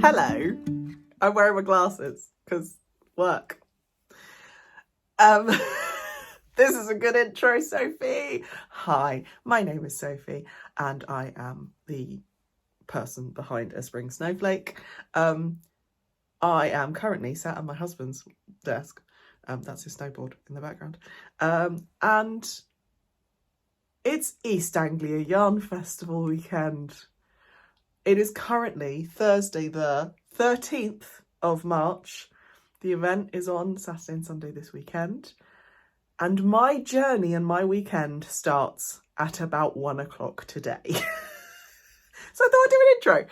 Hello. I'm wearing my glasses because work. This is a good intro, Sophie. Hi, my name is Sophie and I am the person behind a spring snowflake. I am currently sat at my husband's desk. That's his snowboard in the background. And it's East Anglia Yarn Festival weekend. It is currently Thursday the 13th of March. The event is on Saturday and Sunday this weekend. And my journey and my weekend starts at about 1 o'clock today. So I thought I'd do an intro.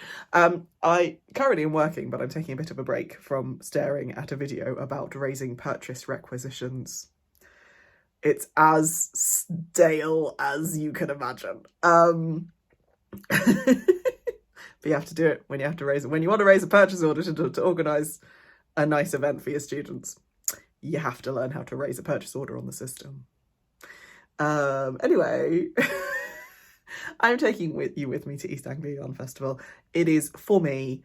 I currently am working, but I'm taking a bit of a break from staring at a video about raising purchase requisitions. It's as stale as you can imagine. But you have to do it when you have to raise it. When you want to raise a purchase order to organise a nice event for your students, you have to learn how to raise a purchase order on the system. Anyway, I'm taking you with me to East Anglia Yarn Festival. It is, for me,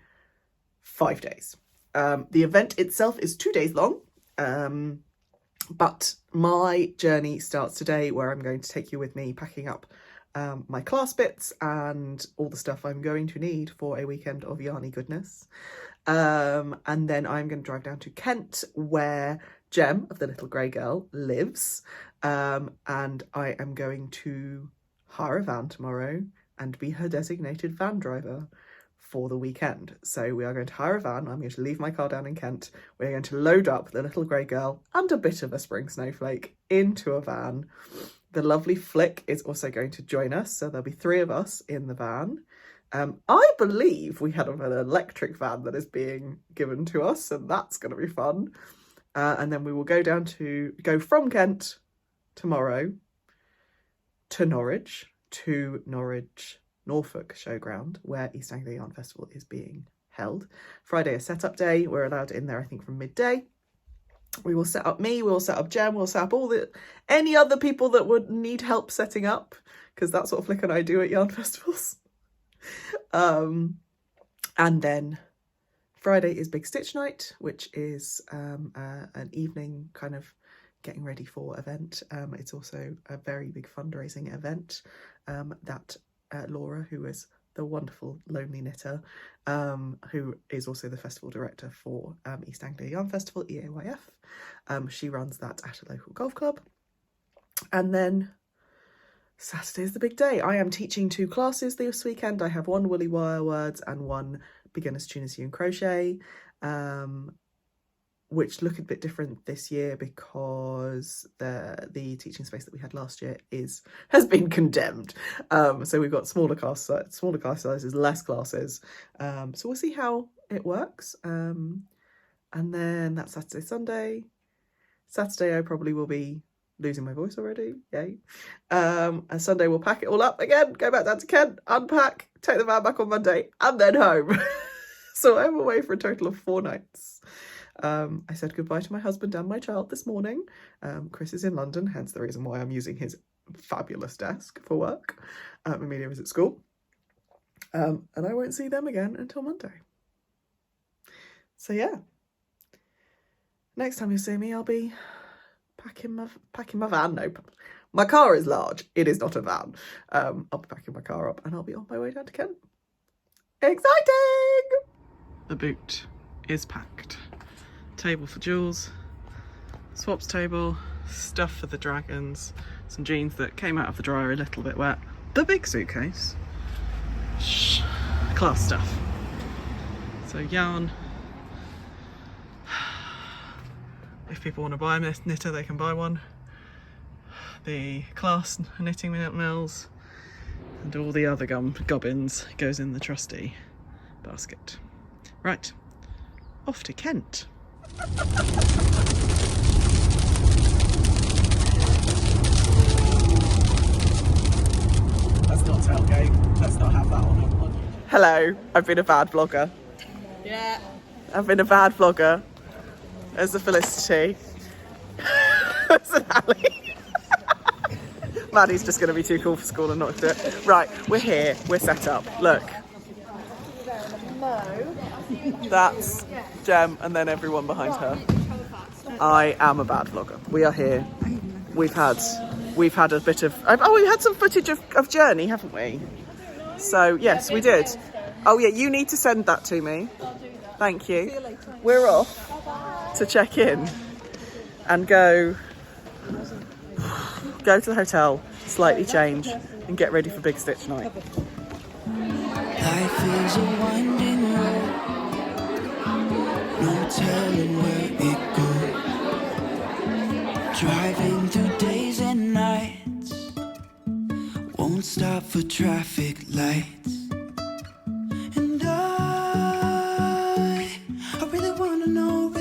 5 days. The event itself is 2 days long, but my journey starts today, where I'm going to take you with me packing up my class bits and all the stuff I'm going to need for a weekend of yarny goodness. And then I'm going to drive down to Kent, where Jem of the Little Grey Girl lives. And I am going to hire a van tomorrow and be her designated van driver for the weekend. So we are going to hire a van. I'm going to leave my car down in Kent. We're going to load up the Little Grey Girl and a bit of a spring snowflake into a van. The lovely Flick is also going to join us, so there'll be 3 of us in the van. I believe we have an electric van that is being given to us, and that's going to be fun. And then we will go from Kent tomorrow to Norwich Norfolk Showground, where East Anglia Yarn Festival is being held. Friday is set-up day. We're allowed in there, I think, from midday. We will set up me, we'll set up Jem, we'll set up any other people that would need help setting up, because that's what Flick and I do at yarn festivals. And then Friday is Big Stitch Night, which is an evening kind of getting ready for event. It's also a very big fundraising event that Laura, who is the wonderful lonely knitter, who is also the festival director for East Anglia Yarn Festival, EAYF. She runs that at a local golf club. And then Saturday is the big day. I am teaching 2 classes this weekend. I have 1 woolly wire words and 1 beginner's tuna sew and crochet, which look a bit different this year because the teaching space that we had last year has been condemned. So we've got smaller class sizes, less classes. So we'll see how it works. And then that's Saturday, Sunday. Saturday I probably will be losing my voice already. Yay. And Sunday we'll pack it all up again, go back down to Kent, unpack, take the van back on Monday, and then home. So I'm away for a total of 4 nights. I said goodbye to my husband and my child this morning. Chris is in London, hence the reason why I'm using his fabulous desk for work. Amelia is at school. And I won't see them again until Monday. So yeah. Next time you see me, I'll be packing my van. No, my car is large. It is not a van. I'll be packing my car up and I'll be on my way down to Kent. Exciting! The boot is packed. Table for Jules, swaps table, stuff for the dragons, some jeans that came out of the dryer a little bit wet, the big suitcase, class stuff. So yarn. If people want to buy a knitter, they can buy one. The class knitting mills and all the other gubbins goes in the trusty basket. Right, off to Kent. That's not tailgate. Let's not have that on. Hello, I've been a bad vlogger. Yeah. I've been a bad vlogger. There's the Felicity. There's an alley. Maddie's just going to be too cool for school and not do it. Right, we're here. We're set up. Look. That's Jem, and then everyone behind her. I am a bad vlogger. We are here. We've had a bit of... Oh, we had some footage of Journey, haven't we? So, yes, we did. Oh, yeah, you need to send that to me. Thank you. We're off to check in and go to the hotel, slightly change, and get ready for Big Stitch night. Life is a winding road, no telling where it goes. Driving through days and nights, won't stop for traffic lights. And I really wanna know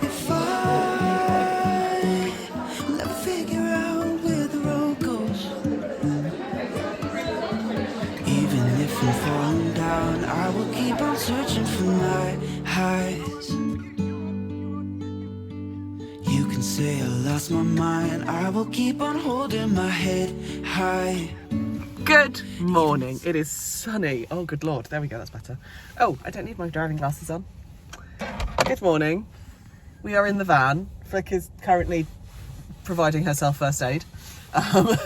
if I'll ever figure out where the road goes. Even if I'm falling down, I will keep on searching for my highs. You can say I lost my mind, I will keep on holding my head high. Good morning. It is sunny. Oh, good Lord. There we go. That's better. Oh, I don't need my driving glasses on. Good morning. We are in the van. Flick is currently providing herself first aid. I'm okay.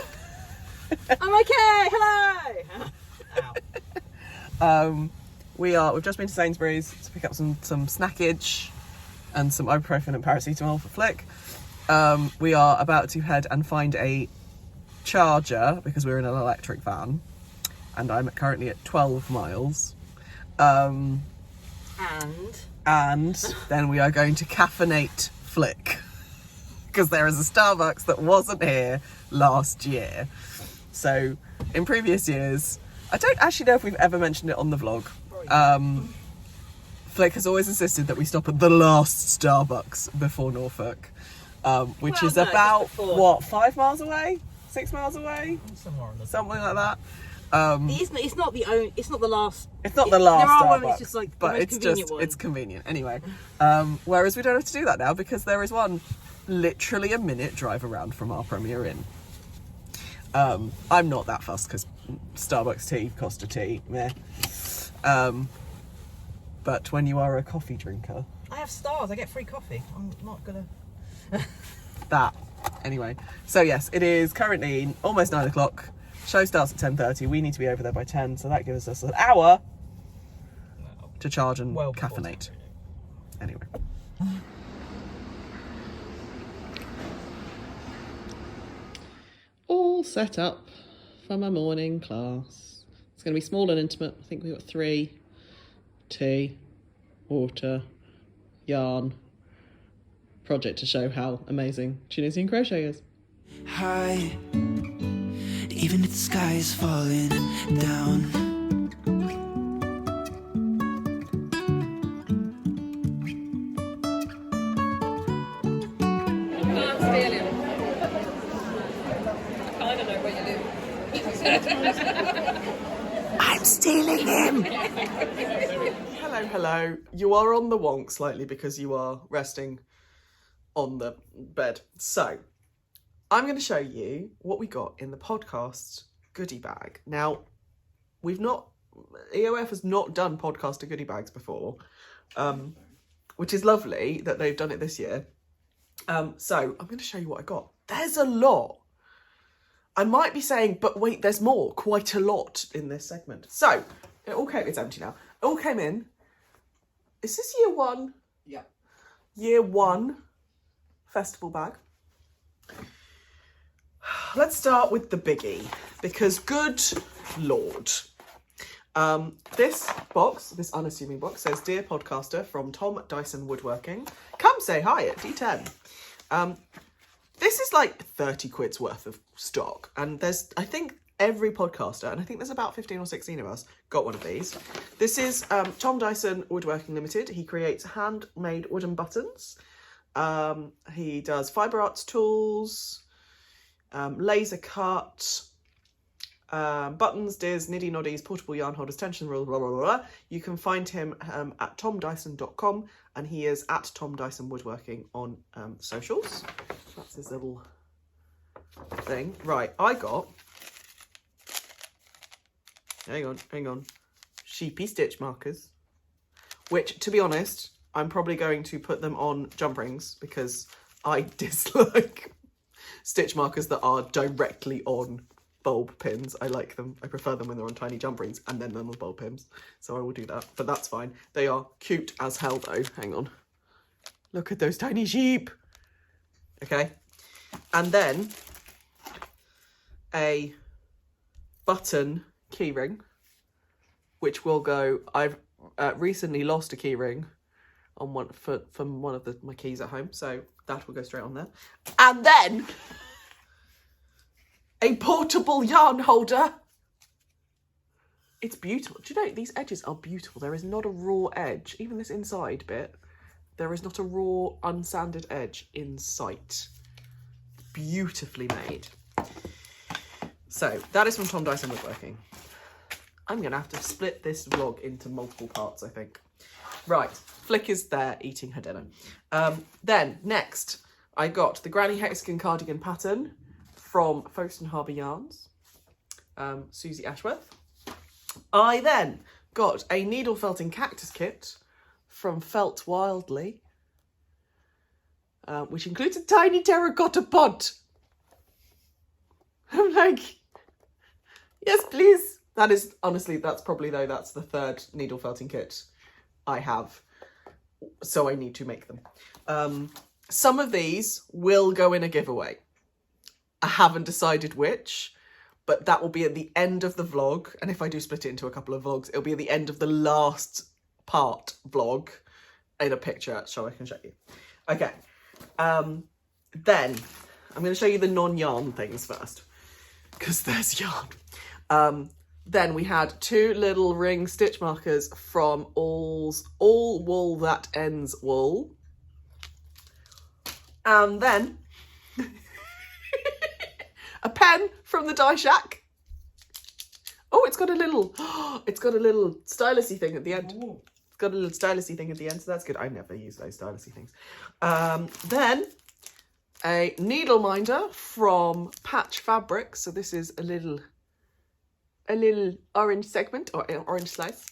Hello. We've just been to Sainsbury's to pick up some snackage and some ibuprofen and paracetamol for Flick. We are about to head and find a charger because we're in an electric van, and I'm currently at 12 miles. And then we are going to caffeinate Flick because there is a Starbucks that wasn't here last year. So in previous years, I don't actually know if we've ever mentioned it on the vlog. Flick has always insisted that we stop at the last Starbucks before Norfolk, which is about, 5 miles away? 6 miles away? Something like that. It's not the last. It's not the last There are Starbucks, one that's just like the but most it's convenient one. it's convenient. Anyway, whereas we don't have to do that now because there is one literally a minute drive around from our Premier Inn. I'm not that fussed because Starbucks tea, Costa tea, meh. But when you are a coffee drinker... I have stars, I get free coffee. I'm not gonna... that. Anyway, so yes, it is currently almost 9 o'clock. Show starts at 10:30. We need to be over there by 10, so that gives us an hour to charge and caffeinate. Anyway. All set up for my morning class. It's going to be small and intimate. I think we've got 3: tea, water, yarn, project to show how amazing Tunisian crochet is. High, even if the sky is falling down. I'm stealing him! Hello. You are on the wonk slightly because you are resting on the bed. So, I'm going to show you what we got in the podcast goodie bag. Now, EOF has not done podcaster goodie bags before, which is lovely that they've done it this year. So, I'm going to show you what I got. There's a lot. I might be saying, but wait, there's more, quite a lot in this segment. So, it's empty now. It all came in. Is this year 1? Yeah. Year 1 festival bag. Let's start with the biggie, because good Lord. This box, this unassuming box, says, "Dear podcaster from Tom Dyson Woodworking. Come say hi at D10. This is like 30 quid's worth of stock. And there's, I think, every podcaster, and I think there's about 15 or 16 of us, got one of these. This is Tom Dyson Woodworking Limited. He creates handmade wooden buttons. He does fibre arts tools, laser cut, buttons, dirs, niddy noddies, portable yarn holders, tension rules, blah, blah, blah, blah. You can find him at tomdyson.com, and he is at Tom Dyson Woodworking on socials. That's his little thing. Right, I got hang on. Sheepy stitch markers, which, to be honest, I'm probably going to put them on jump rings because I dislike stitch markers that are directly on bulb pins. I like them. I prefer them when they're on tiny jump rings and then them on bulb pins. So I will do that, but that's fine. They are cute as hell though. Hang on. Look at those tiny sheep. Okay. And then a button keyring, which will go, I've recently lost a keyring on one from one of my keys at home, so that will go straight on there. And then a portable yarn holder. It's beautiful. Do you know, these edges are beautiful. There is not a raw edge. Even this inside bit, there is not a raw, unsanded edge in sight. Beautifully made. So, that is from Dyson Woodworking. I'm going to have to split this vlog into multiple parts, I think. Right, Flick is there eating her dinner. Then, next, I got the Granny Hexagon cardigan pattern from Folkestone Harbour Yarns, Susie Ashworth. I then got a needle felting cactus kit from Felt Wildly, which includes a tiny terracotta pot. I'm like, yes, please. That is, honestly, that's probably, though, that's the third needle felting kit I have, so I need to make them. Some of these will go in a giveaway. I haven't decided which, but that will be at the end of the vlog. And if I do split it into a couple of vlogs, it'll be at the end of the last part vlog in a picture, so I can show you. Okay. Then I'm going to show you the non-yarn things first, because there's yarn. Then we had two little ring stitch markers from All Wool That Ends Wool. And then a pen from the Die Shack. Oh, it's got a little stylus-y thing at the end. Ooh. It's got a little stylus-y thing at the end, so that's good. I never use those stylus-y things. Then a needle minder from Patch Fabrics. So this is a little orange segment or orange slice.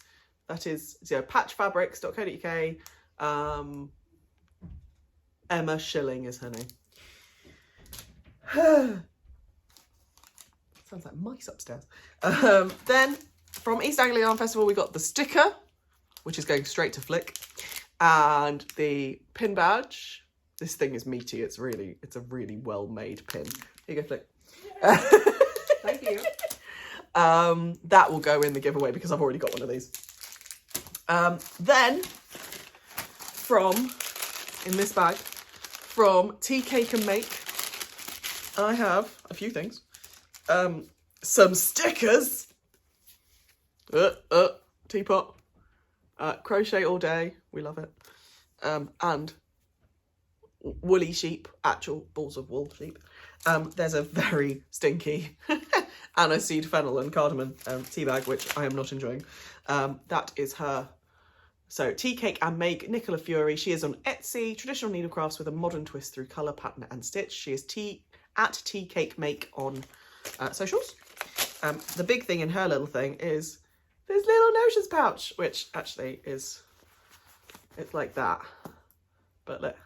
That is patchfabrics.co.uk. Emma Schilling is her name. Sounds like mice upstairs. Then from East Anglia Yarn Festival, we got the sticker, which is going straight to Flick, and the pin badge. This thing is meaty. It's a really well made pin. Here you go, Flick. Thank you. That will go in the giveaway because I've already got one of these. Then in this bag, from Tea Cake and Make, I have a few things. Some stickers. Teapot. Crochet all day. We love it. And woolly sheep, actual balls of wool sheep. There's a very stinky aniseed fennel and cardamom tea bag, which I am not enjoying. That is her. So Tea Cake and Make, Nicola Fury. She is on Etsy, traditional needlecrafts with a modern twist through colour, pattern and stitch. She is at Tea Cake Make on socials. The big thing in her little thing is this little notions pouch, which actually it's like that. But look,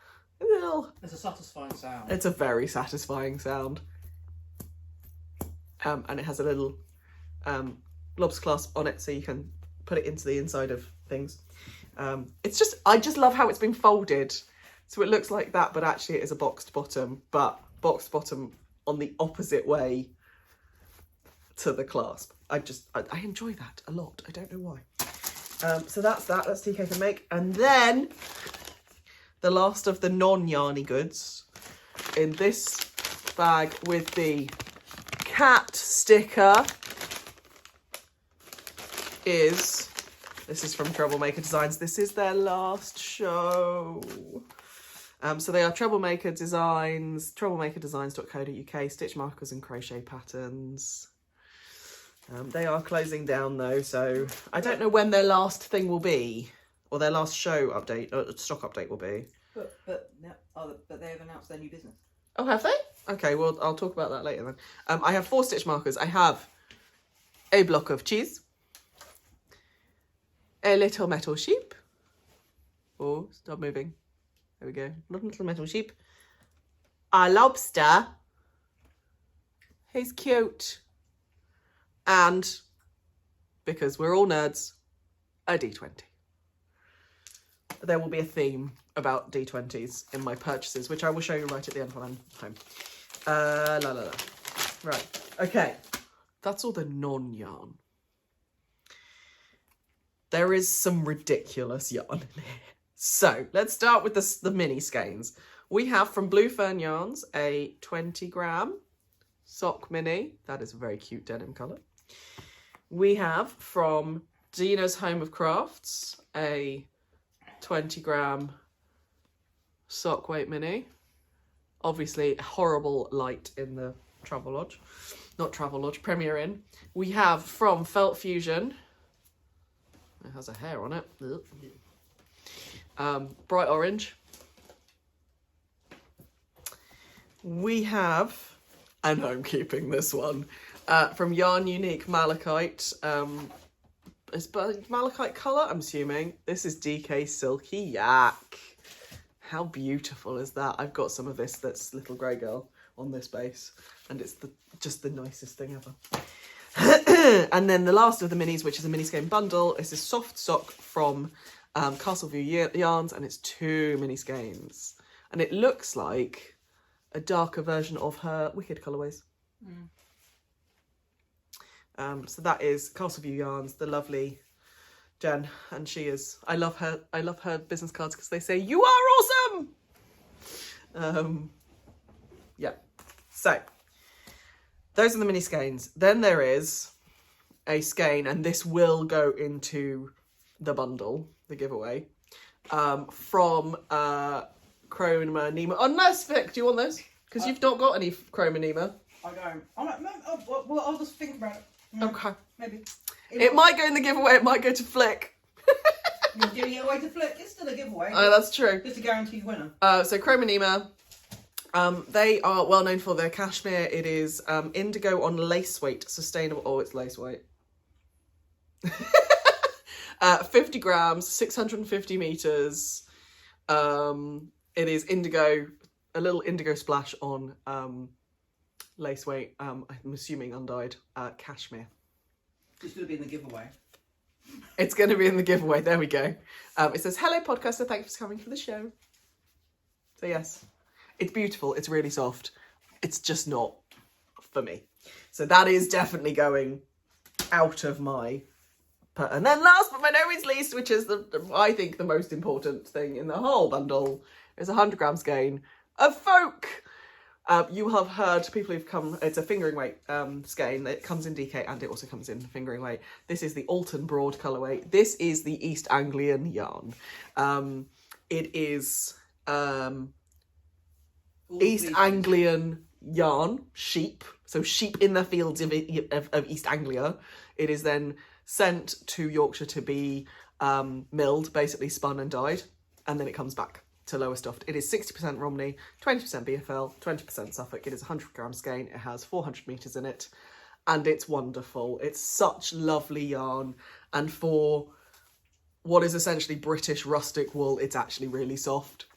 It's a satisfying sound. It's a very satisfying sound. And it has a little lobster clasp on it, so you can put it into the inside of things. I just love how it's been folded. So it looks like that, but actually it is a boxed bottom, but boxed bottom on the opposite way to the clasp. I enjoy that a lot. I don't know why. So that's Tea Cake and Make. And then the last of the non-yarny goods in this bag with the cat sticker is, this is from Treble Maker Designs. This is their last show. So they are Treble Maker Designs, treblemakerdesigns.co.uk, stitch markers and crochet patterns. They are closing down though, so I don't know when their last thing will be, or their last show update, or stock update will be. But they have announced their new business. Oh, have they? Okay, well, I'll talk about that later then. I have 4 stitch markers. I have a block of cheese. a little metal sheep. Oh, stop moving. There we go. Not a little metal sheep. A lobster. He's cute. And, because we're all nerds, a D20. There will be a theme about D20s in my purchases, which I will show you right at the end when I'm home. La la la. Right, okay. That's all the non-yarn. There is some ridiculous yarn in here. So, let's start with the mini skeins. We have from Blue Fern Yarns a 20 gram sock mini. That is a very cute denim colour. We have from Dina's Home of Crafts a 20 gram sock weight mini. Obviously, horrible light in the Travel Lodge. Not Travel Lodge, Premier Inn. We have from Felt Fusion. It has a hair on it. Bright orange. We have, and I'm keeping this one, from Yarn Unique Malachite. It's malachite colour, I'm assuming. This is DK Silky Yak. How beautiful is that? I've got some of this that's Little Grey Girl on this base, and it's just the nicest thing ever. And then the last of the minis, which is a mini skein bundle, is a soft sock from Castleview Yarns, and it's 2 mini skeins. And it looks like a darker version of her Wicked colourways. So that is Castleview Yarns, the lovely Jen, and she is. I love her business cards because they say you are awesome. Yeah. So those are the mini skeins. Then there is a skein, and this will go into the bundle, the giveaway, from Chroma Nima. Oh, nice, Vic. Do you want this? Because you've not got any Chroma Nima. I don't. Well, I'll just think about it. Okay. Maybe. It might go in the giveaway. It might go to Flick. You're giving it away to Flick. It's still a giveaway. Oh, that's true. Just a guaranteed winner. So Chroma Nima. They are well known for their cashmere. It is indigo on lace weight, sustainable. Oh, it's lace weight. 50 grams, 650 meters. It is indigo, a little indigo splash on lace weight. I'm assuming undyed cashmere. It's going to be in the giveaway. It's going to be in the giveaway. There we go. It says, hello, podcaster. Thank you for coming for the show. So, yes, it's beautiful. It's really soft. It's just not for me. So that is definitely going out of my... And then last but by no means least, which is, I think, the most important thing in the whole bundle, is a 100 gram skein of Folk. You have heard people who've come, it's a fingering weight skein. It comes in DK and it also comes in fingering weight. This is the Alton Broad colourway. This is the East Anglian yarn. It is East Anglian yarn, sheep. So sheep in the fields of East Anglia. It is then sent to Yorkshire to be milled, basically spun and dyed. And then it comes back to Lowestoft. It is 60% Romney, 20% BFL, 20% Suffolk. It is a 100 gram skein. It has 400 metres in it. And it's wonderful. It's such lovely yarn. And for what is essentially British rustic wool, it's actually really soft.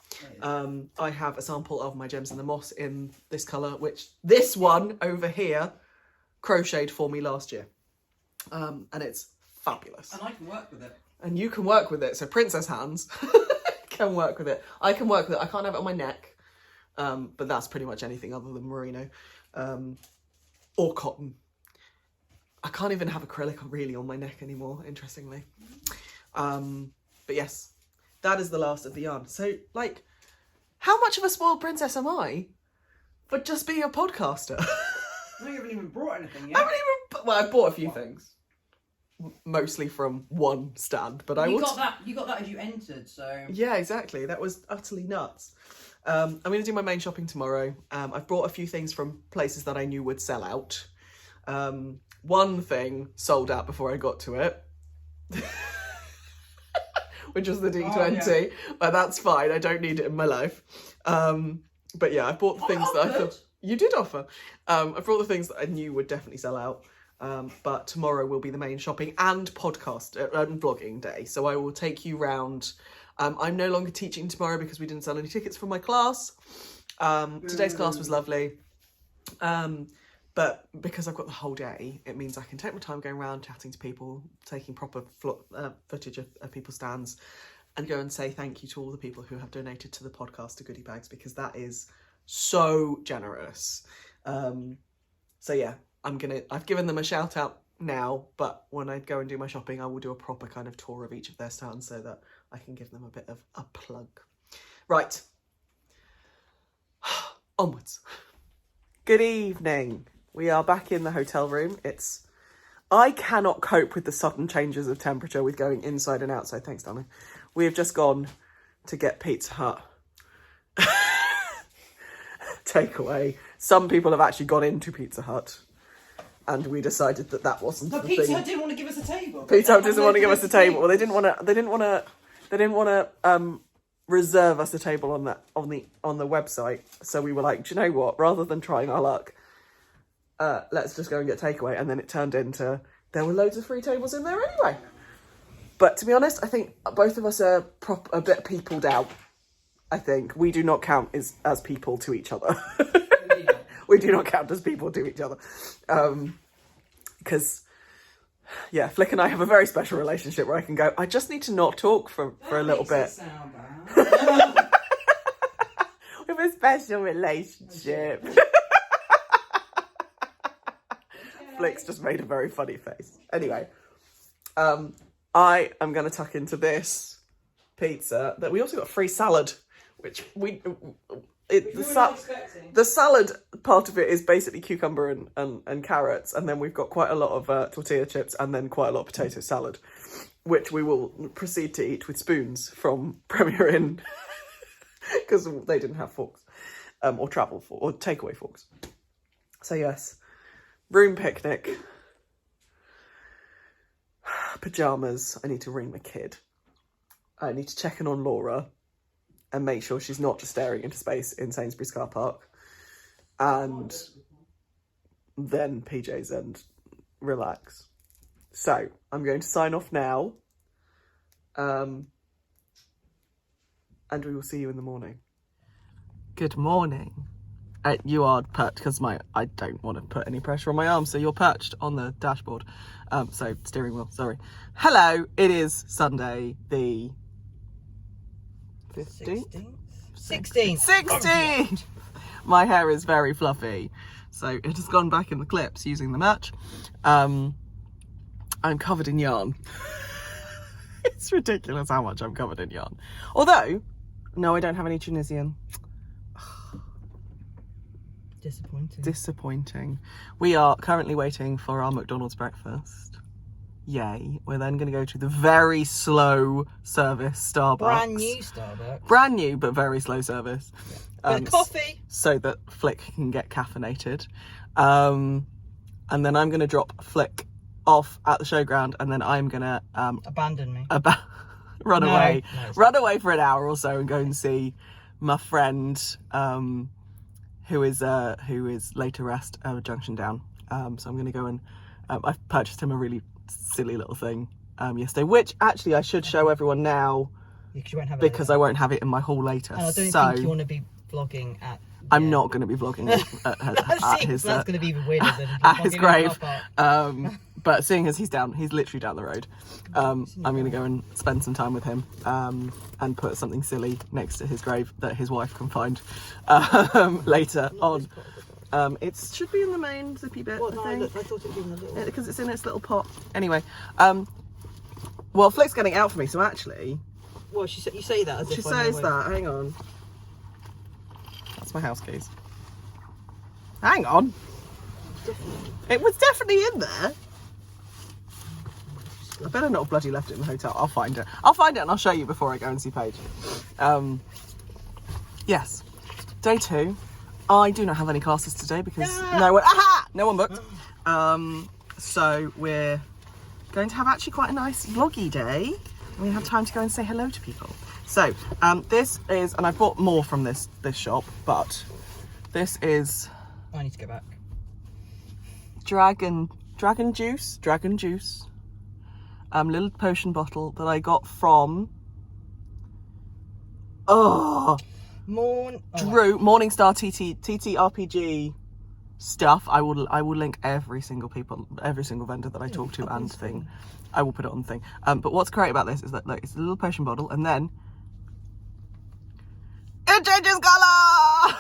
I have a sample of my Gems in the Moss in this colour, which this one over here crocheted for me last year. And it's fabulous. And I can work with it. And you can work with it. So Princess Hands can work with it. I can work with it. I can't have it on my neck. But that's pretty much anything other than merino. Or cotton. I can't even have acrylic really on my neck anymore, interestingly. But yes, that is the last of the yarn. So, like, how much of a spoiled princess am I for just being a podcaster? No, you haven't even brought anything yet. Well, I bought a few things. Mostly from one stand, but you got that as you entered, so... Yeah, exactly. That was utterly nuts. I'm going to do my main shopping tomorrow. I've brought a few things from places that I knew would sell out. One thing sold out before I got to it. Which was the D20. Oh, yeah. But that's fine. I don't need it in my life. But yeah, I bought the things that I thought... You did offer. I brought the things that I knew would definitely sell out. But tomorrow will be the main shopping and podcast and vlogging day. So I will take you round. I'm no longer teaching tomorrow because we didn't sell any tickets for my class. Today's class was lovely. But because I've got the whole day, it means I can take my time going around, chatting to people, taking proper footage of people's stands, and go and say thank you to all the people who have donated to the podcast to goodie bags, because that is so generous. So yeah, I've given them a shout out now, but when I go and do my shopping, I will do a proper kind of tour of each of their stands so that I can give them a bit of a plug. Right. Onwards. Good evening. We are back in the hotel room. I cannot cope with the sudden changes of temperature with going inside and outside. Thanks, darling. We have just gone to get Pizza Hut takeaway. Some people have actually gone into Pizza Hut, and we decided that wasn't the thing. Pizza Hut didn't want to give us a table. Pizza Hut doesn't want to give us a table. Well, they didn't want to reserve us a table on the website. So we were like, do you know what? Rather than trying our luck, let's just go and get takeaway. And then it turned into there were loads of free tables in there anyway. But to be honest, I think both of us are a bit peopled out. I think we do not count as people to each other. We do not count as people to each other. Because, yeah, Flick and I have a very special relationship where I can go, I just need to not talk for a little bit. We have a special relationship. Flick's just made a very funny face. Anyway, I am going to tuck into this pizza that we also got free salad, which the salad part of it is basically cucumber and carrots, and then we've got quite a lot of tortilla chips and then quite a lot of potato salad, which we will proceed to eat with spoons from Premier Inn because they didn't have forks or takeaway forks. So yes, room picnic, pyjamas. I need to ring the kid. I need to check in on Laura and make sure she's not just staring into space in Sainsbury's car park. And then PJs and relax. So I'm going to sign off now. And we will see you in the morning. Good morning. You are perched because I don't want to put any pressure on my arm, so you're perched on the dashboard. So steering wheel, sorry. Hello, it is Sunday the 15th? 16th! My hair is very fluffy, so it has gone back in the clips using the match. I'm covered in yarn. It's ridiculous how much I'm covered in yarn. Although, no, I don't have any Tunisian. Disappointing. We are currently waiting for our McDonald's breakfast. Yay. We're then going to go to the very slow service Starbucks. Brand new Starbucks. Brand new, but very slow service. Coffee. So that Flick can get caffeinated. And then I'm going to drop Flick off at the showground, and then I'm going to... abandon me. Run away. No, run away for an hour or so and go and see my friend... who is later rest Junction Down. So I'm going to go and I've purchased him a really silly little thing yesterday, which actually I should show everyone now because I won't have it in my haul later. And I don't think you want to be vlogging at... I'm not going to be vlogging at his... That's going to be even weirder than at his grave. But seeing as he's literally down the road, I'm going to go and spend some time with him and put something silly next to his grave that his wife can find later on. It should be in the main zippy bit, I think. I thought it was in the little... Because it's in its little pot. Anyway, well, Flick's getting out for me, so actually... Well, you say that as if she says that. Hang on. That's my house keys. Hang on. It was definitely in there. I better not have bloody left it in the hotel. I'll find it. And I'll show you before I go and see Paige. Yes. Day 2. I do not have any classes today because no one booked. So we're going to have actually quite a nice vloggy day. We have time to go and say hello to people. So this is, and I bought more from this shop, but this is... I need to go back. Dragon Dragon juice. Little potion bottle that I got from Drew Morningstar TTRPG stuff. I will link every single vendor that I talk to and thing. I will put it on the thing. But what's great about this is that it's a little potion bottle and then it changes colour.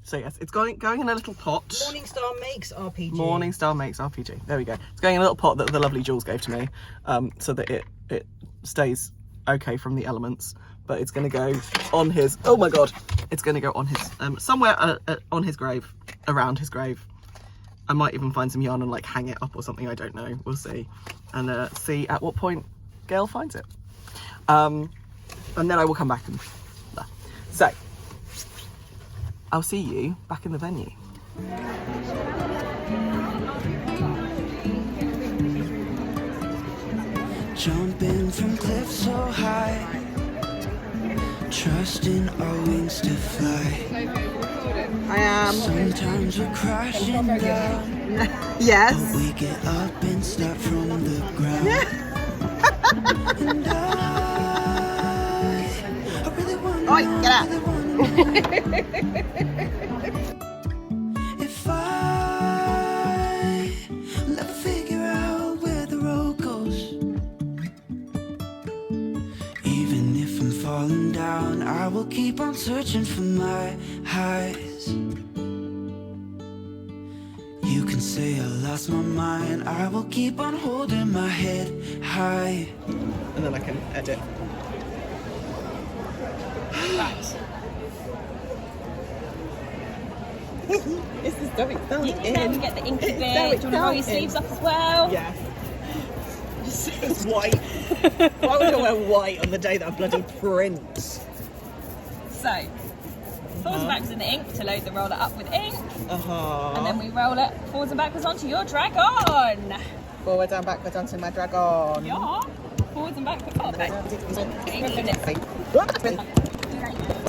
So yes, it's going in a little pot. Morningstar makes RPG. Morningstar makes RPG. There we go. It's going in a little pot that the lovely Jules gave to me, so that it stays okay from the elements. But it's going to go on his. Oh my god! It's going to go on his somewhere on his grave, around his grave. I might even find some yarn and like hang it up or something. I don't know. We'll see, and see at what point Gail finds it. And then I will come back and. So. I'll see you back in the venue. Jumping from cliffs so high, trusting our wings to fly. I am. Sometimes we're crashing down. Yes. But we get up and start from the ground. And I really want to Oi, get out. If I let figure out where the road goes, even if I'm falling down, I will keep on searching for my highs. You can say I lost my mind, I will keep on holding my head high. And then I can edit. This is so exciting. You can get the inky bit. Do you want to roll your sleeves up as well? Yes. It's white. Why would I wear white on the day that I bloody print? So, forwards and backwards in the ink to load the roller up with ink. And then we roll it forwards and backwards onto your dragon. Forward and backward onto my dragon. Yeah. Forwards and backwards. Oh, back.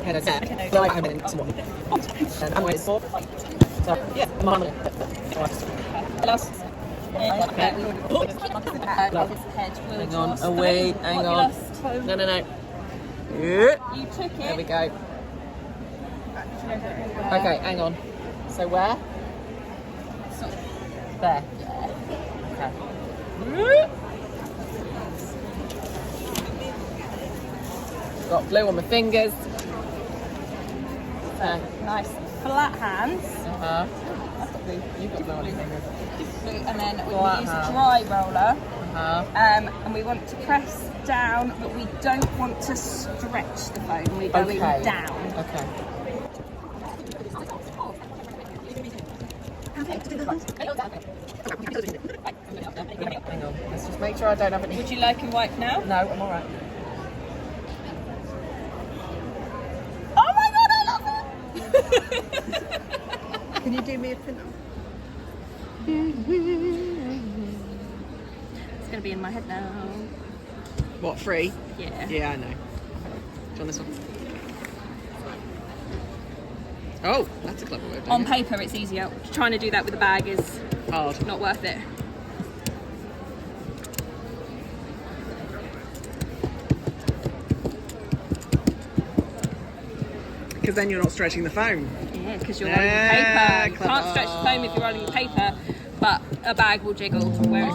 Head and neck. So I'm in someone. And I'm going to So, yeah, I'm on it. Last. Hang on. Oh, wait. Hang on. No. You took it. There we go. Okay, hang on. So where? There. Okay. Got glue on my fingers. Nice flat hands. You've got glue on your fingers. And then we will use a dry roller. And we want to press down, but we don't want to stretch the foam. We're going down. Okay. Hang on. Let's just make sure I don't have any. Would you like a wipe now? No, I'm alright. Oh my god, I love it! Can you do me a pin? It's going to be in my head now. What, free? Yeah. Yeah, I know. Do you want this one? Oh, that's a clever word. On paper, it's easier. Trying to do that with a bag is Hard. not worth it. Because then you're not stretching the foam. Yeah, because you're rolling paper. You can't stretch the foam if you're rolling paper, but a bag will jiggle. Whereas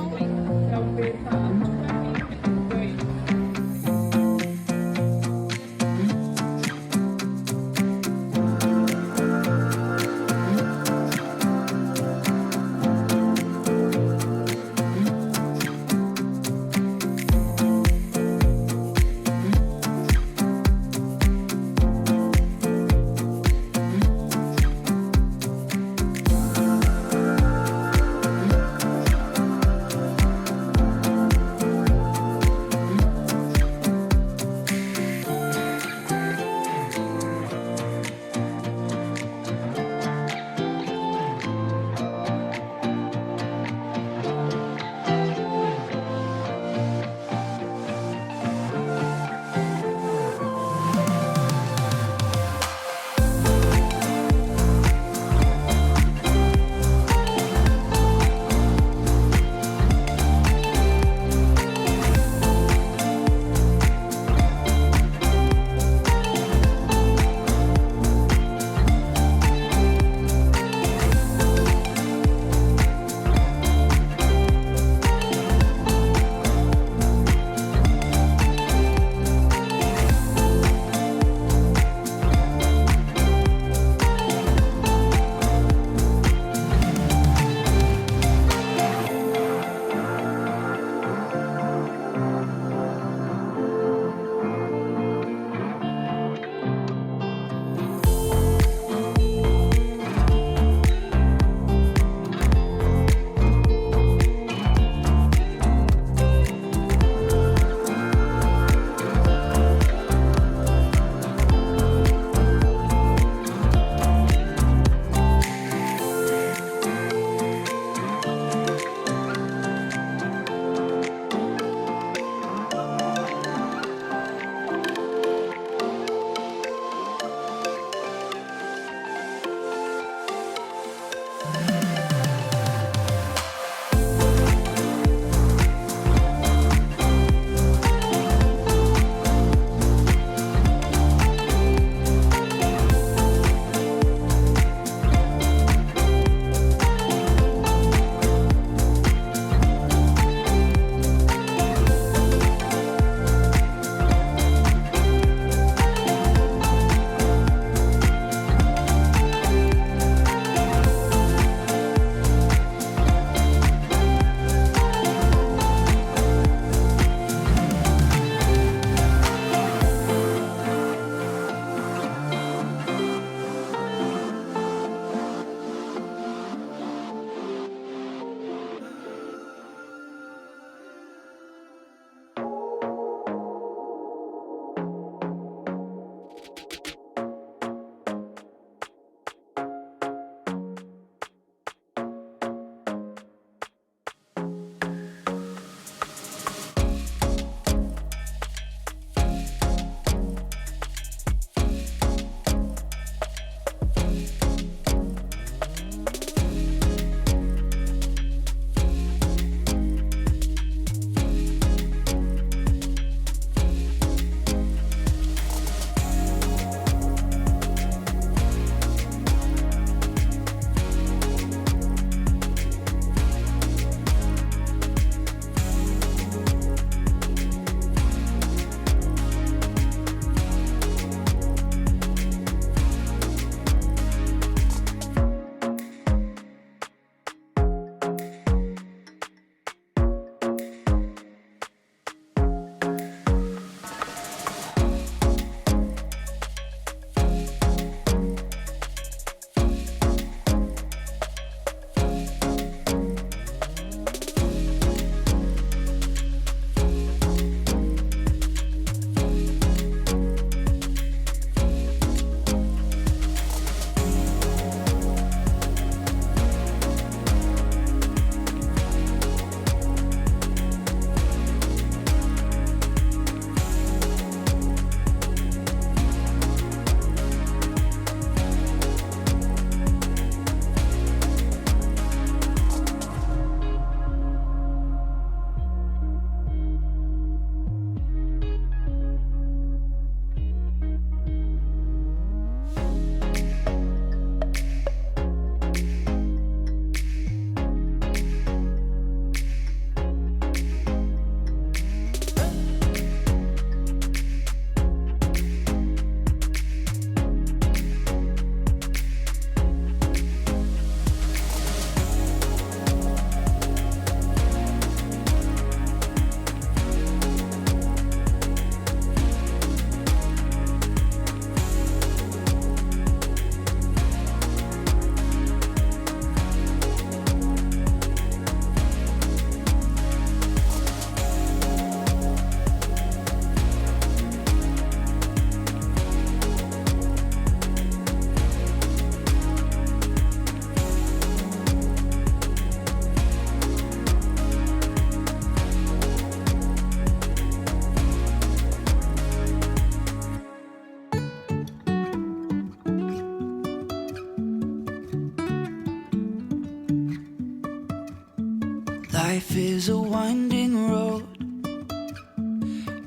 Life is a winding road,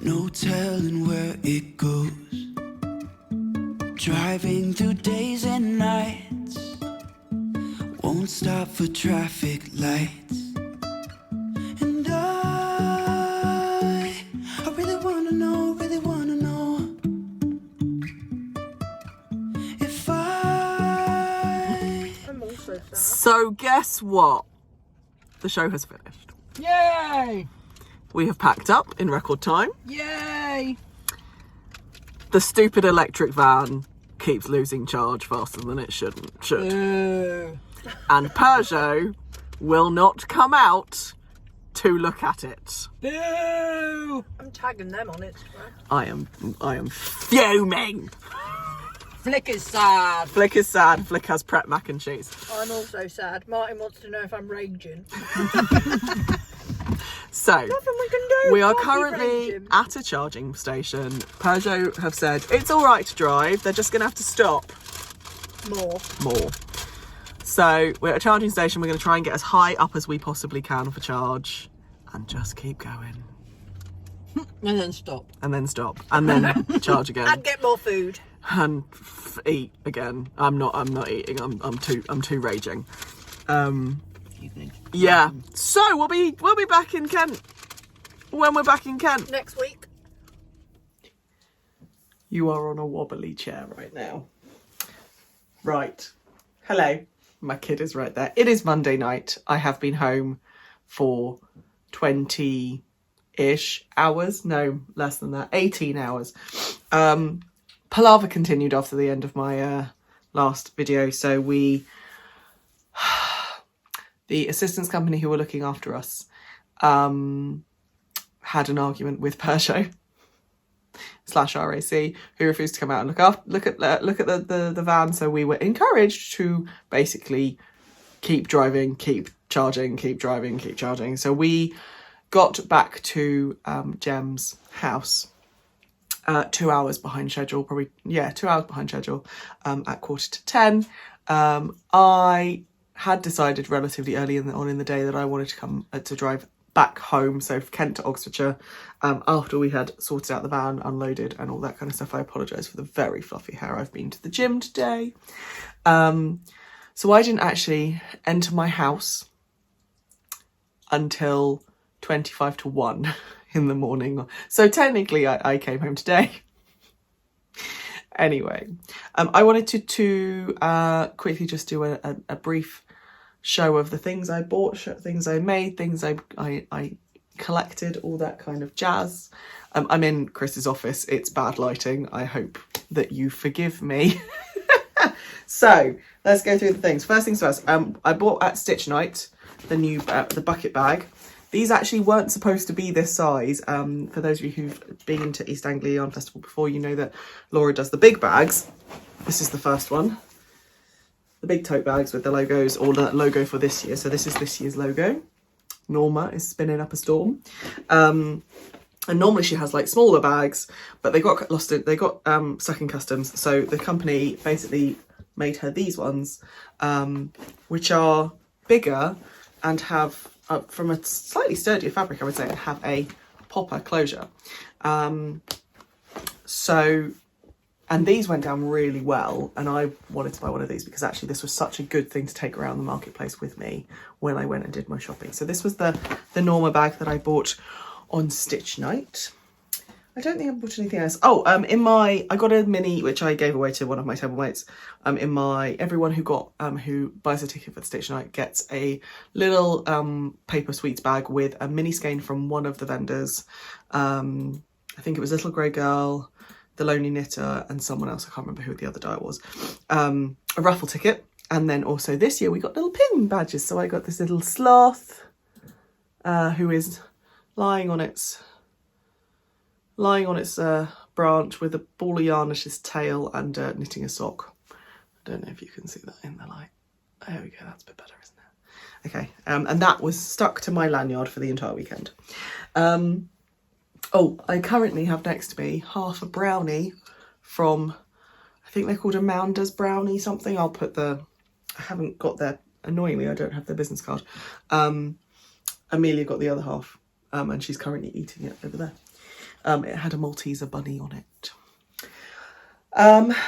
no telling where it goes. Driving through days and nights, won't stop for traffic lights. And I really wanna know if I'm also sad. So guess what? The show has finished. Yay! We have packed up in record time. Yay! The stupid electric van keeps losing charge faster than it should. Boo. And Peugeot will not come out to look at it. Boo! I'm tagging them on Instagram. I am fuming. Flick is sad. Flick is sad. Flick has prep mac and cheese. I'm also sad. Martin wants to know if I'm raging. So, Nothing we can do. we are Can't be currently raging. at a charging station. Peugeot have said it's all right to drive. They're just going to have to stop More. So we're at a charging station. We're going to try and get as high up as we possibly can for charge and just keep going. And then stop. And then stop. And then charge again. And get more food. And eat again. I'm not eating. I'm too raging. Yeah. So we'll be back in Kent when we're back in Kent. Next week. You are on a wobbly chair right now. Right. Hello. My kid is right there. It is Monday night. I have been home for 20-ish hours. No, less than that. 18 hours. Palaver continued after the end of my last video. So the assistance company who were looking after us had an argument with Peugeot /RAC, who refused to come out and look at the van. So we were encouraged to basically keep driving, keep charging, keep driving, keep charging. So we got back to Gem's house 2 hours behind schedule, 2 hours behind schedule, at 10:15. I had decided relatively early in the day that I wanted to come to drive back home, so Kent to Oxfordshire, after we had sorted out the van, unloaded and all that kind of stuff. I apologise for the very fluffy hair. I've been to the gym today. So I didn't actually enter my house until 1:25 in the morning. So technically I came home today. Anyway, I wanted to quickly just do a brief show of the things I bought, things I made, things I collected, all that kind of jazz. I'm in Chris's office. It's bad lighting. I hope that you forgive me. So let's go through the things. First things first. I bought at Stitch Night the new the bucket bag. These actually weren't supposed to be this size. For those of you who've been to East Anglia Yarn Festival before, you know that Laura does the big bags. This is the first one. The big tote bags with the logos, or the logo for this year. So this is this year's logo. Norma is spinning up a storm. And normally she has like smaller bags, but they got stuck in customs. So the company basically made her these ones, which are bigger and have, from a slightly sturdier fabric, I would say, have a popper closure. And these went down really well, and I wanted to buy one of these because actually this was such a good thing to take around the marketplace with me when I went and did my shopping. So this was the Norma bag that I bought on Stitch Night. I don't think I bought anything else. Oh, I got a mini, which I gave away to one of my table mates. Everyone who buys a ticket for Stitch Night gets a little paper sweets bag with a mini skein from one of the vendors. I think it was Little Grey Girl, The Lonely Knitter, and someone else. I can't remember who the other diet was. A raffle ticket. And then also this year we got little pin badges. So I got this little sloth who is lying on its branch with a ball of yarn as his tail and knitting a sock. I don't know if you can see that in the light. There we go, that's a bit better, isn't it? Okay, and that was stuck to my lanyard for the entire weekend. I currently have next to me half a brownie from, I think they're called Amanda's Brownie something. I haven't got their, annoyingly, I don't have their business card. Amelia got the other half, and she's currently eating it over there. It had a Malteser bunny on it.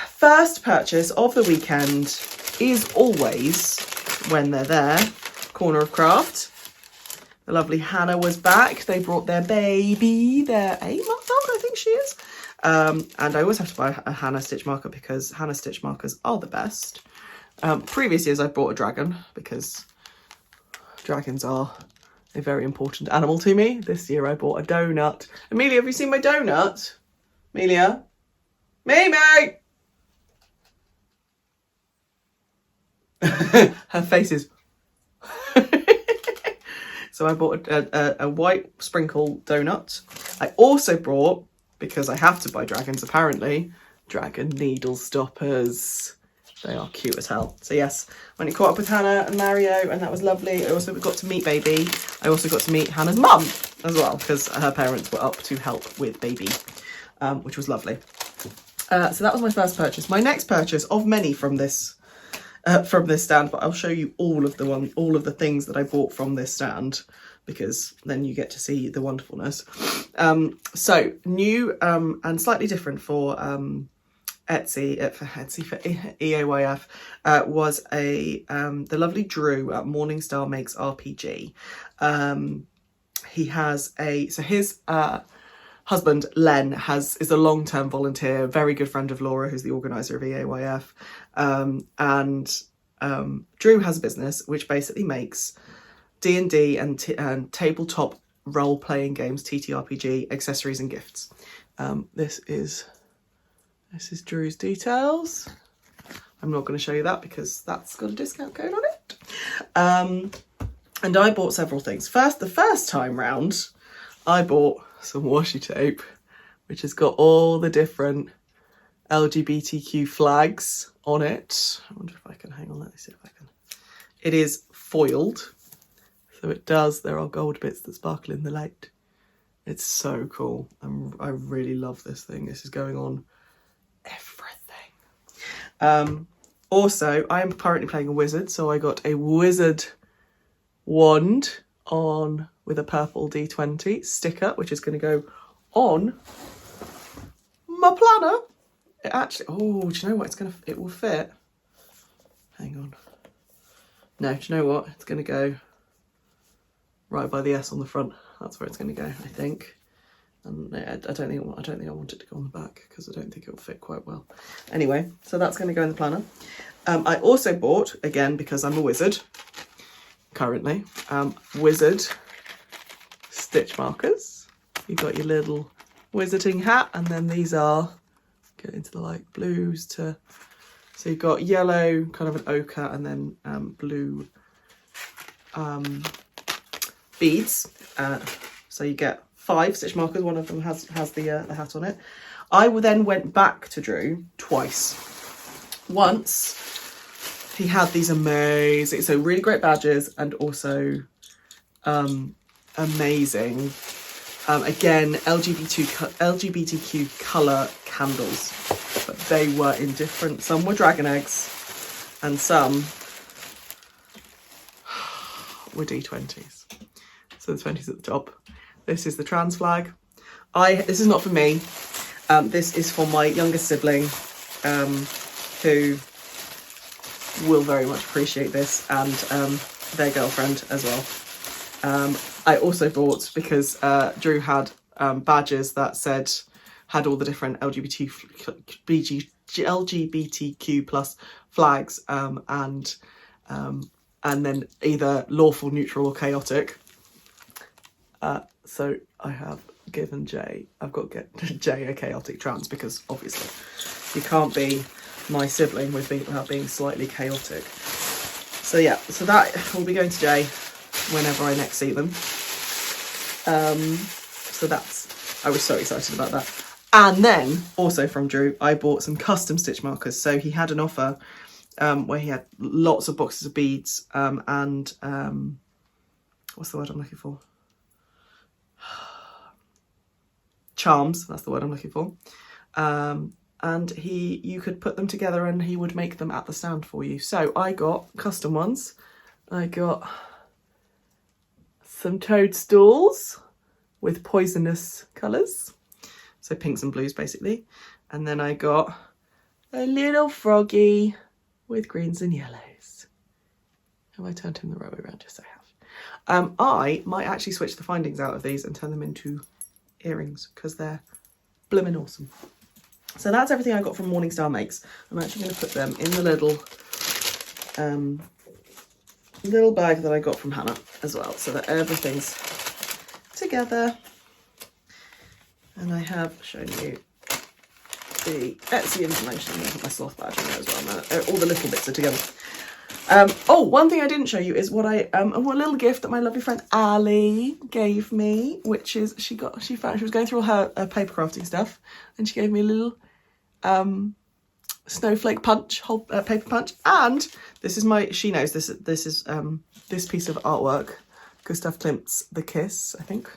First purchase of the weekend is always, when they're there, Corner of Craft. The lovely Hannah was back. They brought their baby. They're 8 months old, I think she is. And I always have to buy a Hannah stitch marker because Hannah stitch markers are the best. Previous years I bought a dragon because dragons are a very important animal to me. This year I bought a donut. Amelia, have you seen my donut? Amelia? Mimi! Her face is... So I bought a white sprinkle donut. I also bought, because I have to buy dragons apparently, dragon needle stoppers. They are cute as hell. So yes, when it caught up with Hannah and Mario, and that was lovely. I also got to meet Baby. I also got to meet Hannah's mum as well, because her parents were up to help with Baby, which was lovely. So that was my first purchase. My next purchase of many from this stand, but I'll show you all of the things that I bought from this stand, because then you get to see the wonderfulness. So new and slightly different for Etsy, for EAYF, was the lovely Drew at Morningstar Makes RPG. He has his husband Len is a long-term volunteer, very good friend of Laura, who's the organizer of EAYF, and Drew has a business which basically makes D&D and tabletop role-playing games, TTRPG, accessories and gifts. This is Drew's details. I'm not going to show you that because that's got a discount code on it. And I bought several things. The first time round, I bought some washi tape, which has got all the different LGBTQ flags on it. I wonder if I can, hang on, let me see if I can. It is foiled, so there are gold bits that sparkle in the light. It's so cool. I really love this thing. This is going on everything. Also, I am currently playing a wizard, so I got a wizard wand with a purple D20 sticker, which is going to go on my planner. It actually, oh, do you know what? It will fit. Hang on. No, do you know what? It's going to go right by the S on the front. That's where it's going to go, I think. And I don't think I want it to go on the back because I don't think it will fit quite well. Anyway, so that's going to go in the planner. I also bought, again, because I'm a wizard currently, wizard stitch markers. You've got your little wizarding hat, and then these are, get into the light blues so you've got yellow, kind of an ochre, and then blue beads. So you get 5 stitch markers. One of them has the hat on it. I then went back to Drew twice. Once he had these amazing, so really great badges, and also amazing again LGBTQ colour candles, but they were in different, some were dragon eggs and some were D20s. So the 20s at the top. This is the trans flag. This is not for me. This is for my youngest sibling, who will very much appreciate this, and their girlfriend as well. I also bought, because Drew had badges that had all the different LGBTQ plus flags, and then either lawful, neutral, or chaotic. So I have given I've got to get Jay a chaotic trans, because obviously you can't be my sibling without being slightly chaotic. So yeah, so that will be going to Jay whenever I next see them. So I was so excited about that. And then also from Drew, I bought some custom stitch markers. So he had an offer where he had lots of boxes of beads and what's the word I'm looking for? Charms, that's the word I'm looking for. And you could put them together and he would make them at the stand for you. So I got custom ones. I got some toadstools with poisonous colours. So pinks and blues basically. And then I got a little froggy with greens and yellows. Have I turned him the right way around? Yes, I have. I might actually switch the findings out of these and turn them into earrings because they're blooming awesome. So that's everything I got from Morningstar Makes. I'm actually going to put them in the little bag that I got from Hannah as well, so that everything's together. And I have shown you the Etsy information. I'm going to put my sloth badge in there as well. All the little bits are together. Oh, one thing I didn't show you is what a little gift that my lovely friend Ali gave me, which is she found she was going through all her paper crafting stuff, and she gave me a little snowflake punch, whole paper punch, and this is she knows this is this piece of artwork, Gustav Klimt's The Kiss, I think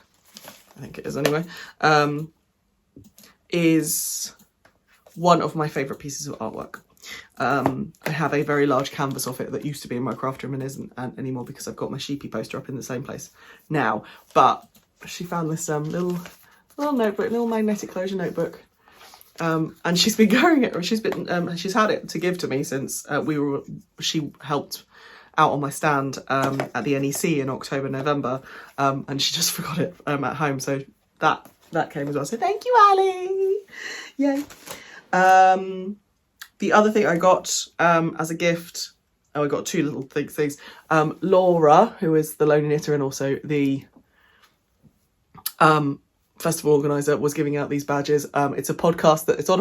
it is anyway, is one of my favourite pieces of artwork. I have a very large canvas of it that used to be in my craft room and isn't anymore because I've got my sheepy poster up in the same place now. But she found this little notebook, little magnetic closure notebook, and she's been she's had it to give to me since she helped out on my stand at the NEC in October, November, and she just forgot it at home, so that came as well. So thank you, Ali. Yay. The other thing I got as a gift, I got two little things. Laura, who is the Lonely Knitter and also the festival organizer, was giving out these badges. It's on a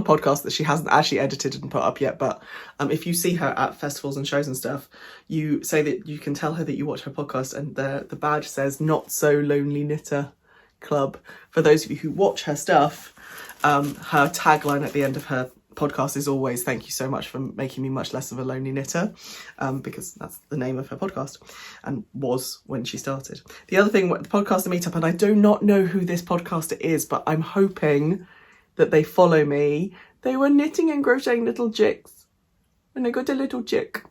podcast that she hasn't actually edited and put up yet, but if you see her at festivals and shows and stuff, you say that you can tell her that you watch her podcast, and the badge says "Not So Lonely Knitter Club." For those of you who watch her stuff, her tagline at the end of her podcast is always "Thank you so much for making me much less of a lonely knitter," because that's the name of her podcast and was when she started. The other thing, the podcaster meetup, and I do not know who this podcaster is, but I'm hoping that they follow me. They were knitting and crocheting little chicks, and I got a little chick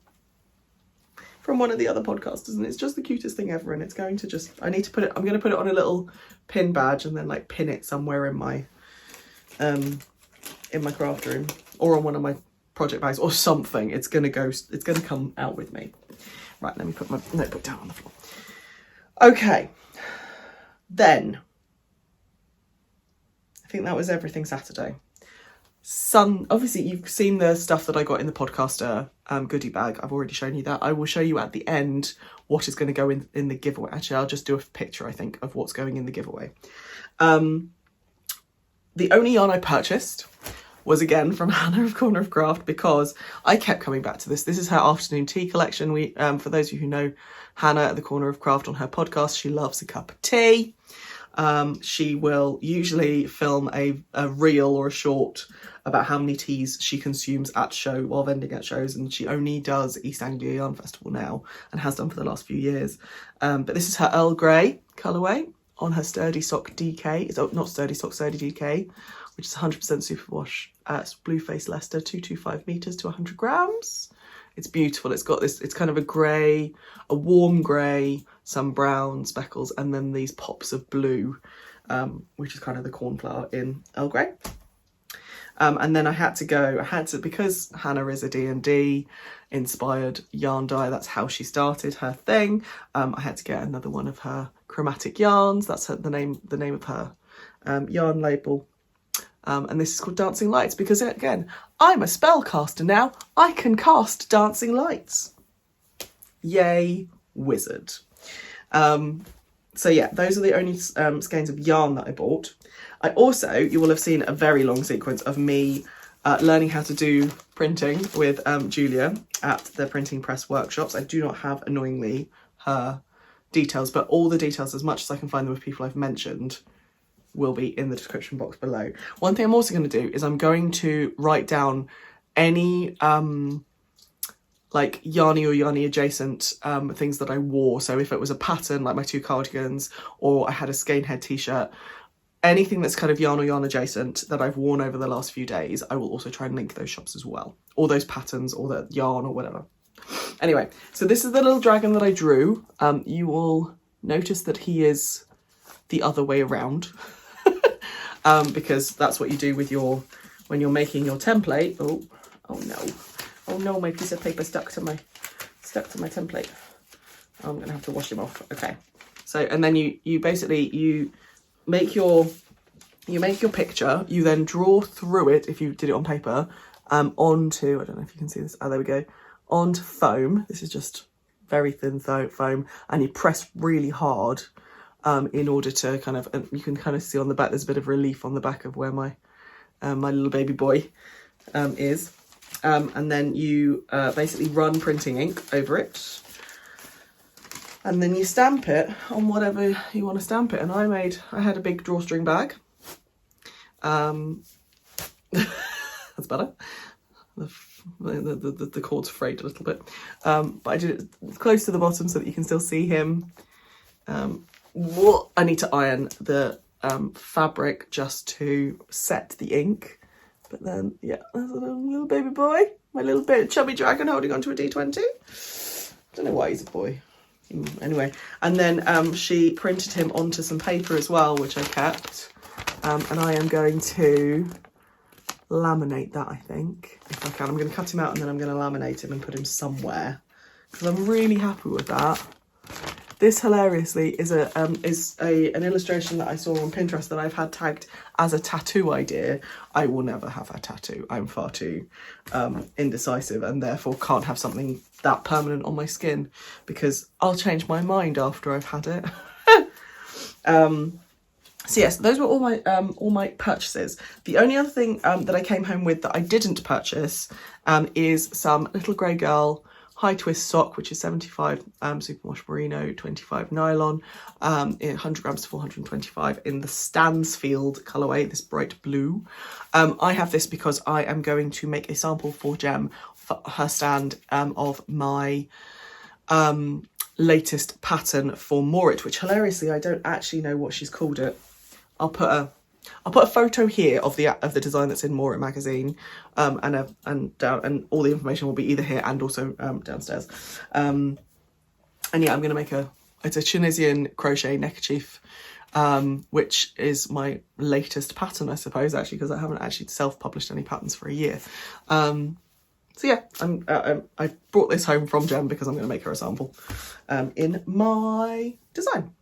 from one of the other podcasters, and it's just the cutest thing ever. And it's going to I'm going to put it on a little pin badge and then like pin it somewhere in my craft room or on one of my project bags or something. It's gonna come out with me. Right, let me put my notebook down on the floor. Okay, then I think that was everything Saturday. Obviously you've seen the stuff that I got in the podcaster goodie bag. I've already shown you that. I will show you at the end what is going to go in the giveaway. Actually, I'll just do a picture, I think, of what's going in the giveaway. The only yarn I purchased was again from Hannah of Corner of Craft, because I kept coming back to this. This is her afternoon tea collection. For those of you who know Hannah at the Corner of Craft on her podcast, she loves a cup of tea. She will usually film a reel or a short about how many teas she consumes at show while vending at shows, and she only does East Anglia Yarn Festival now and has done for the last few years. But this is her Earl Grey colourway on her Sturdy Sock DK. It's not Sturdy Sock, Sturdy DK, which is 100% superwash blue face Leicester, 225 meters to 100 grams. It's beautiful. It's got this, it's kind of a grey, a warm grey, some brown speckles, and then these pops of blue, which is kind of the cornflower in Earl Grey. And then I had to, because Hannah is a D&D inspired yarn dye, that's how she started her thing. I had to get another one of her chromatic yarns. That's the name of her yarn label. And this is called Dancing Lights, because again, I'm a spellcaster now. I can cast dancing lights. Yay, wizard. So yeah, those are the only skeins of yarn that I bought. I also, you will have seen a very long sequence of me learning how to do printing with Julia at the printing press workshops. I do not have, annoyingly, her details, but all the details, as much as I can find them with people I've mentioned, will be in the description box below. One thing I'm also going to do is I'm going to write down any like yarny or yarny adjacent things that I wore. So if it was a pattern, like my 2 cardigans, or I had a Skeinhead t-shirt, anything that's kind of yarn or yarn adjacent that I've worn over the last few days, I will also try and link those shops as well, or those patterns, or the yarn, or whatever. Anyway, so this is the little dragon that I drew. You will notice that he is the other way around. Because that's what you do with when you're making your template. Oh no, my piece of paper stuck to my template. Oh, I'm gonna have to wash him off. Okay, so and then you basically you make your picture. You then draw through it, if you did it on paper, onto, I don't know if you can see this, oh there we go, onto foam. This is just very thin foam, and you press really hard in order to kind of, and you can kind of see on the back, there's a bit of relief on the back of where my my little baby boy is. And then you basically run printing ink over it, and then you stamp it on whatever you want to stamp it. And I had a big drawstring bag. That's better. The cord's frayed a little bit, but I did it close to the bottom so that you can still see him. I need to iron the fabric just to set the ink. But then, yeah, there's a little baby boy, my little bit chubby dragon holding onto a D20. Don't know why he's a boy. Anyway, and then she printed him onto some paper as well, which I kept. And I am going to laminate that, I think, if I can. I'm going to cut him out and then I'm going to laminate him and put him somewhere, because I'm really happy with that. This hilariously is an illustration that I saw on Pinterest that I've had tagged as a tattoo idea. I will never have a tattoo. I'm far too indecisive, and therefore can't have something that permanent on my skin, because I'll change my mind after I've had it. So yes, those were all my purchases. The only other thing that I came home with that I didn't purchase is some little grey girl high twist sock, which is 75 superwash merino, 25 nylon, in 100 grams to 425 in the Stansfield colourway, this bright blue. I have this because I am going to make a sample for Gem for her stand of my latest pattern for Morit, which hilariously I don't actually know what she's called it. I'll put a photo here of the design that's in Morit magazine, and all the information will be either here and also downstairs. And yeah, I'm going to make it's a Tunisian crochet neckerchief, which is my latest pattern, I suppose, actually, because I haven't actually self-published any patterns for a year. So yeah, I brought this home from Gem because I'm going to make her a sample in my design.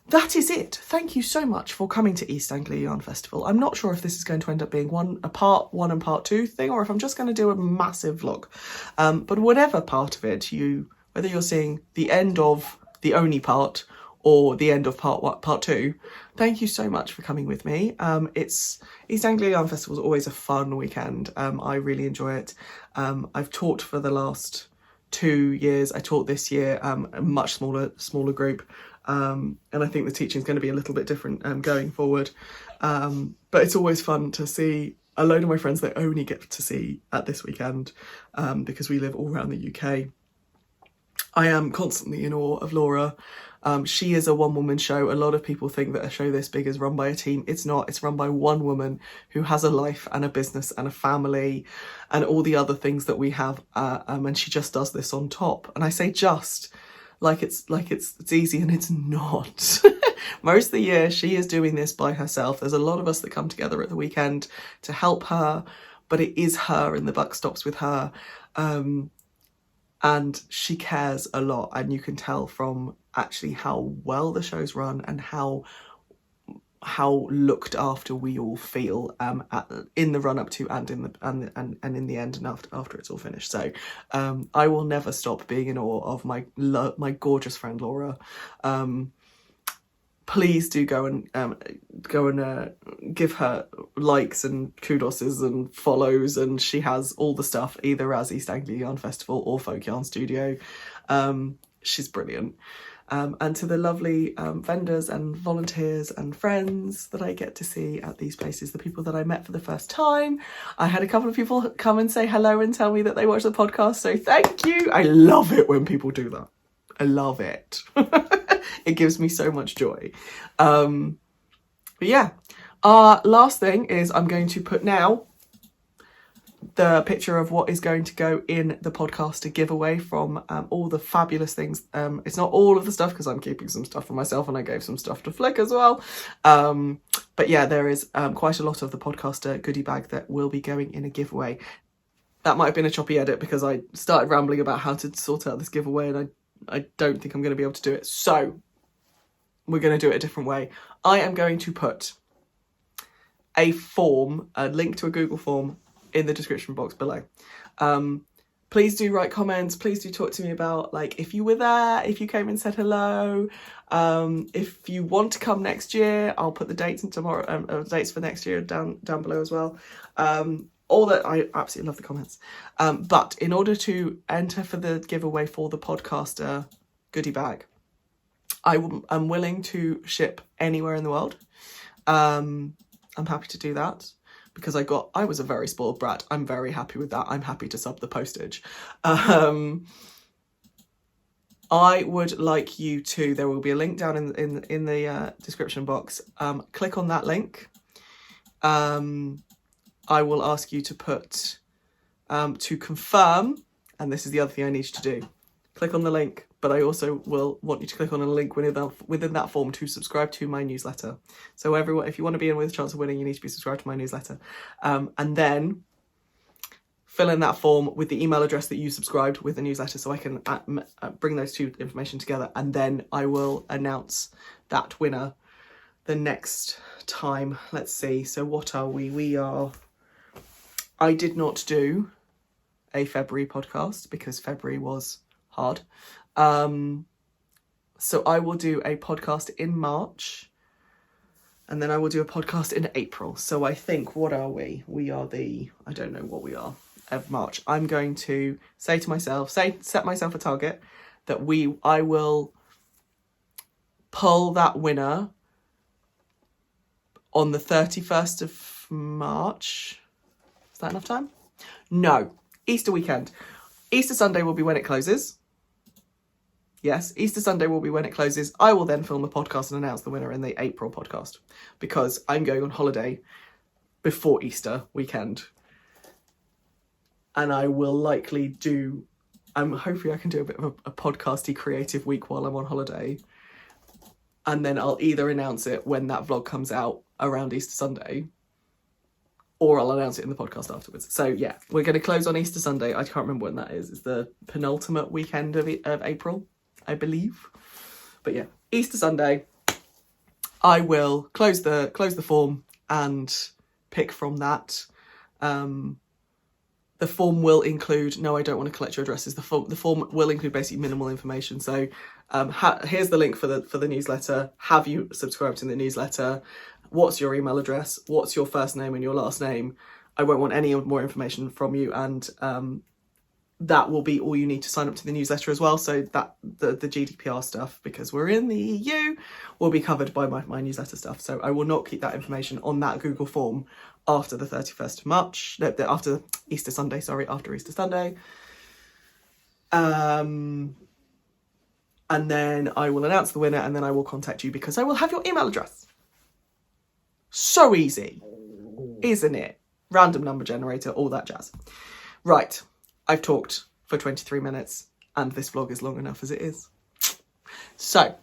That is it. Thank you so much for coming to East Anglia Yarn Festival. I'm not sure if this is going to end up being a part one and part two thing, or if I'm just going to do a massive vlog. But whatever part of it, whether you're seeing the end of the only part or the end of part two, thank you so much for coming with me. It's East Anglia Yarn Festival is always a fun weekend. I really enjoy it. I've taught for the last 2 years. I taught this year a much smaller group. And I think the teaching is going to be a little bit different going forward. But it's always fun to see a load of my friends that I only get to see at this weekend, because we live all around the UK. I am constantly in awe of Laura. She is a one-woman show. A lot of people think that a show this big is run by a team. It's not. It's run by one woman who has a life and a business and a family and all the other things that we have. And she just does this on top. And I say just, like it's easy, and it's not. Most of the year she is doing this by herself. There's a lot of us that come together at the weekend to help her, but it is her and the buck stops with her. And she cares a lot, and you can tell from actually how well the show's run and how looked after we all feel in the run up to and in the end and after it's all finished. So I will never stop being in awe of my gorgeous friend Laura. Please do go and give her likes and kudoses and follows, and she has all the stuff either as East Anglia Yarn Festival or Folk Yarn Studio. She's brilliant. And to the lovely vendors and volunteers and friends that I get to see at these places, the people that I met for the first time. I had a couple of people come and say hello and tell me that they watch the podcast, so thank you. I love it when people do that. I love it. It gives me so much joy. But yeah, last thing is I'm going to put now the picture of what is going to go in the podcaster giveaway from all the fabulous things. It's not all of the stuff because I'm keeping some stuff for myself and I gave some stuff to Flick as well. But yeah, there is quite a lot of the podcaster goodie bag that will be going in a giveaway. That might have been a choppy edit because I started rambling about how to sort out this giveaway and I don't think I'm going to be able to do it. So we're going to do it a different way. I am going to put a form, a link to a Google form in the description box below. Please do write comments. Please do talk to me about, like, if you were there, if you came and said hello. If you want to come next year, I'll put the dates and dates for next year down below as well. All that, I absolutely love the comments. But in order to enter for the giveaway for the podcaster goodie bag, I'm willing to ship anywhere in the world. I'm happy to do that because I was a very spoiled brat. I'm very happy with that. I'm happy to sub the postage. I would like you to, there will be a link down in the description box. Click on that link. I will ask you to put, to confirm, and this is the other thing I need you to do. Click on the link, but I also will want you to click on a link within that form to subscribe to my newsletter. So everyone, if you want to be in with a chance of winning, you need to be subscribed to my newsletter. And then fill in that form with the email address that you subscribed with the newsletter so I can bring those two information together, and then I will announce that winner the next time. Let's see, so what are we? I did not do a February podcast because February was hard. So I will do a podcast in March and then I will do a podcast in April. So I think, what are we? We are I don't know what we are, of March. I'm going to say to myself, set myself a target that I will pull that winner on the 31st of March. Is that enough time? No, Easter weekend. Easter Sunday will be when it closes. Yes, Easter Sunday will be when it closes. I will then film a podcast and announce the winner in the April podcast because I'm going on holiday before Easter weekend. And I will likely do, hopefully I can do a bit of a podcasty creative week while I'm on holiday. And then I'll either announce it when that vlog comes out around Easter Sunday, or I'll announce it in the podcast afterwards. So yeah, we're going to close on Easter Sunday. I can't remember when that is. It's the penultimate weekend of April, I believe. But yeah, Easter Sunday, I will close the form and pick from that. The form will include, no, I don't want to collect your addresses. The form will include basically minimal information. So here's the link for the newsletter. Have you subscribed to the newsletter? What's your email address? What's your first name and your last name? I won't want any more information from you, and that will be all you need to sign up to the newsletter as well. So that the GDPR stuff, because we're in the EU, will be covered by my newsletter stuff. So I will not keep that information on that Google form after the 31st of March, after Easter Sunday, after Easter Sunday. And then I will announce the winner, and then I will contact you because I will have your email address. So easy, isn't it? Random number generator, all that jazz. Right, I've talked for 23 minutes and this vlog is long enough as it is. So,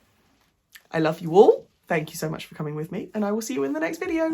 I love you all. Thank you so much for coming with me, and I will see you in the next video.